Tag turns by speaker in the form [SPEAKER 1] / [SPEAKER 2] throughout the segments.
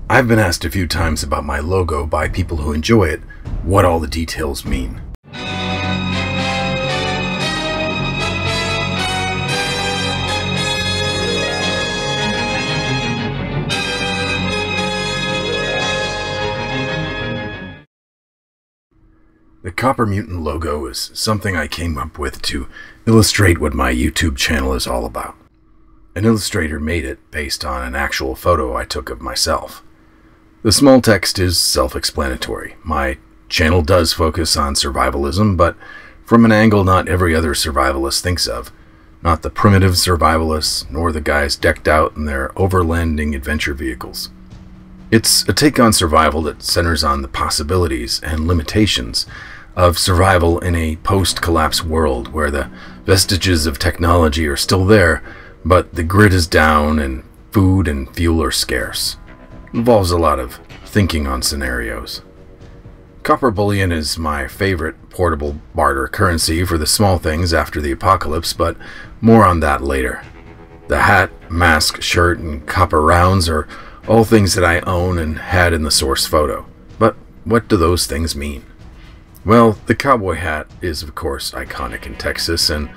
[SPEAKER 1] I've been asked a few times about my logo by people who enjoy it, what all the details mean. The Copper Mutant logo is something I came up with to illustrate what my YouTube channel is all about. An illustrator made it based on an actual photo I took of myself. The small text is self-explanatory. My channel does focus on survivalism, but from an angle not every other survivalist thinks of. Not the primitive survivalists, nor the guys decked out in their overlanding adventure vehicles. It's a take on survival that centers on the possibilities and limitations of survival in a post-collapse world where the vestiges of technology are still there, but the grid is down and food and fuel are scarce. It involves a lot of thinking on scenarios. Copper bullion is my favorite portable barter currency for the small things after the apocalypse, but more on that later. The hat, mask, shirt, and copper rounds are all things that I own and had in the source photo. But what do those things mean? Well, the cowboy hat is of course iconic in Texas, and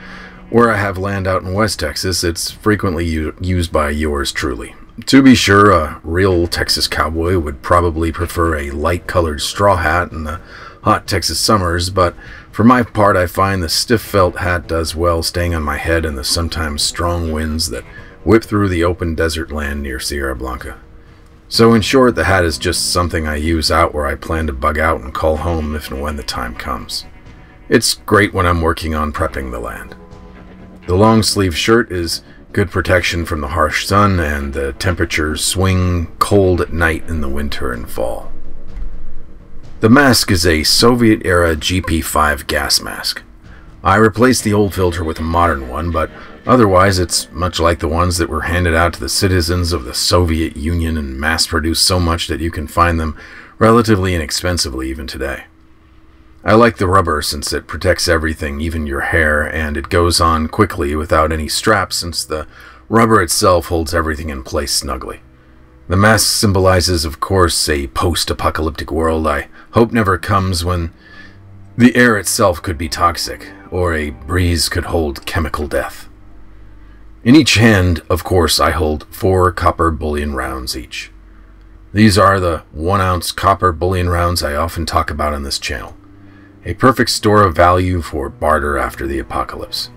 [SPEAKER 1] where I have land out in West Texas, it's frequently used by yours truly. To be sure, a real Texas cowboy would probably prefer a light-colored straw hat in the hot Texas summers, but for my part I find the stiff felt hat does well staying on my head in the sometimes strong winds that whip through the open desert land near Sierra Blanca. So in short, the hat is just something I use out where I plan to bug out and call home if and when the time comes. It's great when I'm working on prepping the land. The long-sleeve shirt is good protection from the harsh sun, and the temperatures swing cold at night in the winter and fall. The mask is a Soviet-era GP5 gas mask. I replaced the old filter with a modern one, but otherwise it's much like the ones that were handed out to the citizens of the Soviet Union and mass-produced so much that you can find them relatively inexpensively even today. I like the rubber since it protects everything, even your hair, and it goes on quickly without any straps since the rubber itself holds everything in place snugly. The mask symbolizes, of course, a post-apocalyptic world I hope never comes, when the air itself could be toxic, or a breeze could hold chemical death. In each hand, of course, I hold 4 copper bullion rounds each. These are the 1-ounce copper bullion rounds I often talk about on this channel. A perfect store of value for barter after the apocalypse.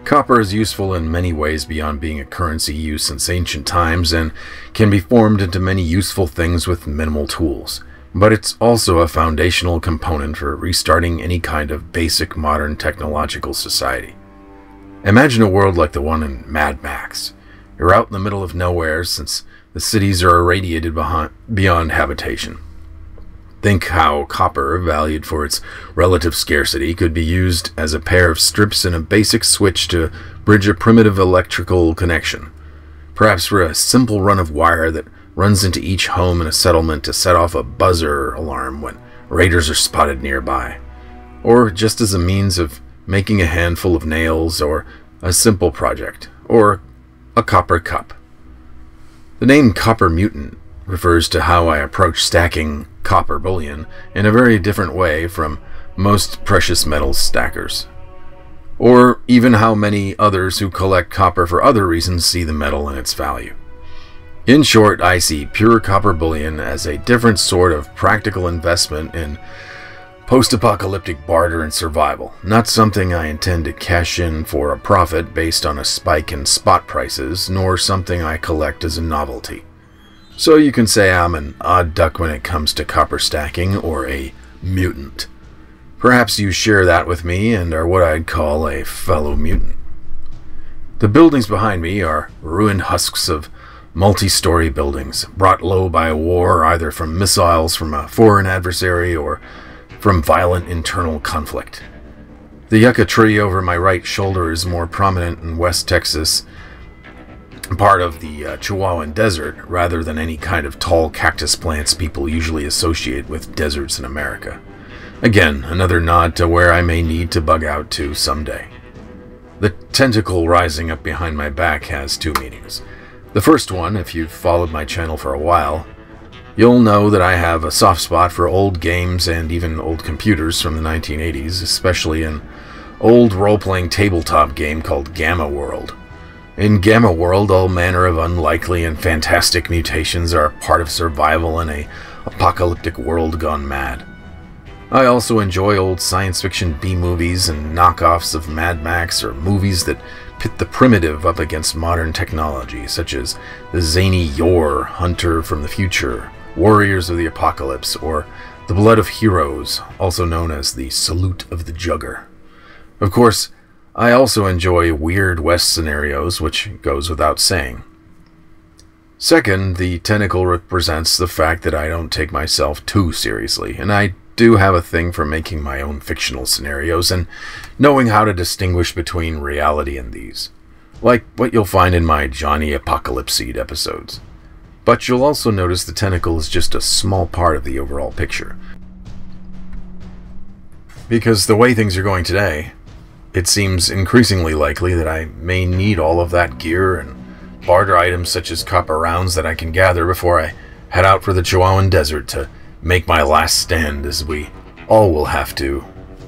[SPEAKER 1] Copper is useful in many ways beyond being a currency used since ancient times and can be formed into many useful things with minimal tools, but it's also a foundational component for restarting any kind of basic modern technological society. Imagine a world like the one in Mad Max. You're out in the middle of nowhere since the cities are irradiated beyond habitation. Think how copper, valued for its relative scarcity, could be used as a pair of strips and a basic switch to bridge a primitive electrical connection. Perhaps for a simple run of wire that runs into each home in a settlement to set off a buzzer alarm when raiders are spotted nearby. Or just as a means of making a handful of nails, or a simple project, or a copper cup. The name Copper Mutant refers to how I approach stacking copper bullion in a very different way from most precious metals stackers, or even how many others who collect copper for other reasons see the metal and its value. In short, I see pure copper bullion as a different sort of practical investment in post-apocalyptic barter and survival, not something I intend to cash in for a profit based on a spike in spot prices, nor something I collect as a novelty. So you can say I'm an odd duck when it comes to copper stacking, or a mutant. Perhaps you share that with me and are what I'd call a fellow mutant. The buildings behind me are ruined husks of multi-story buildings, brought low by war either from missiles from a foreign adversary or from violent internal conflict. The yucca tree over my right shoulder is more prominent in West Texas, part of the Chihuahuan Desert, rather than any kind of tall cactus plants people usually associate with deserts in America. Again, another nod to where I may need to bug out to someday. The tentacle rising up behind my back has 2 meanings. The first one, if you've followed my channel for a while, you'll know that I have a soft spot for old games and even old computers from the 1980s, especially an old role-playing tabletop game called Gamma World. In Gamma World, all manner of unlikely and fantastic mutations are a part of survival in a apocalyptic world gone mad. I also enjoy old science fiction B-movies and knockoffs of Mad Max, or movies that pit the primitive up against modern technology, such as the zany Yor, Hunter from the Future, Warriors of the Apocalypse, or The Blood of Heroes, also known as the Salute of the Jugger. Of course, I also enjoy Weird West scenarios, which goes without saying. Second, the tentacle represents the fact that I don't take myself too seriously, and I do have a thing for making my own fictional scenarios and knowing how to distinguish between reality and these, like what you'll find in my Johnny Apocalypseed episodes. But you'll also notice the tentacle is just a small part of the overall picture. Because the way things are going today, it seems increasingly likely that I may need all of that gear and barter items such as copper rounds that I can gather before I head out for the Chihuahuan Desert to make my last stand, as we all will have to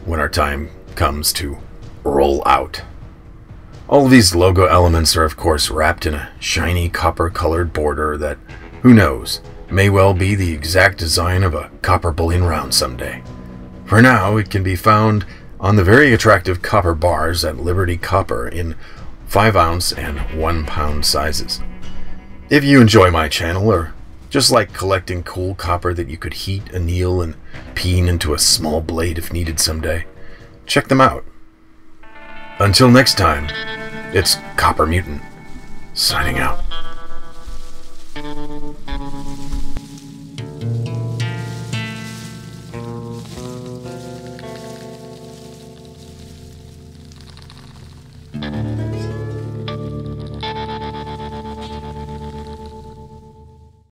[SPEAKER 1] when our time comes to roll out. All of these logo elements are of course wrapped in a shiny copper-colored border that, who knows, may well be the exact design of a copper bullion round someday. For now, it can be found on the very attractive copper bars at Liberty Copper in 5-ounce and 1-pound sizes. If you enjoy my channel, or just like collecting cool copper that you could heat, anneal, and peen into a small blade if needed someday, check them out. Until next time, it's Copper Mutant, signing out.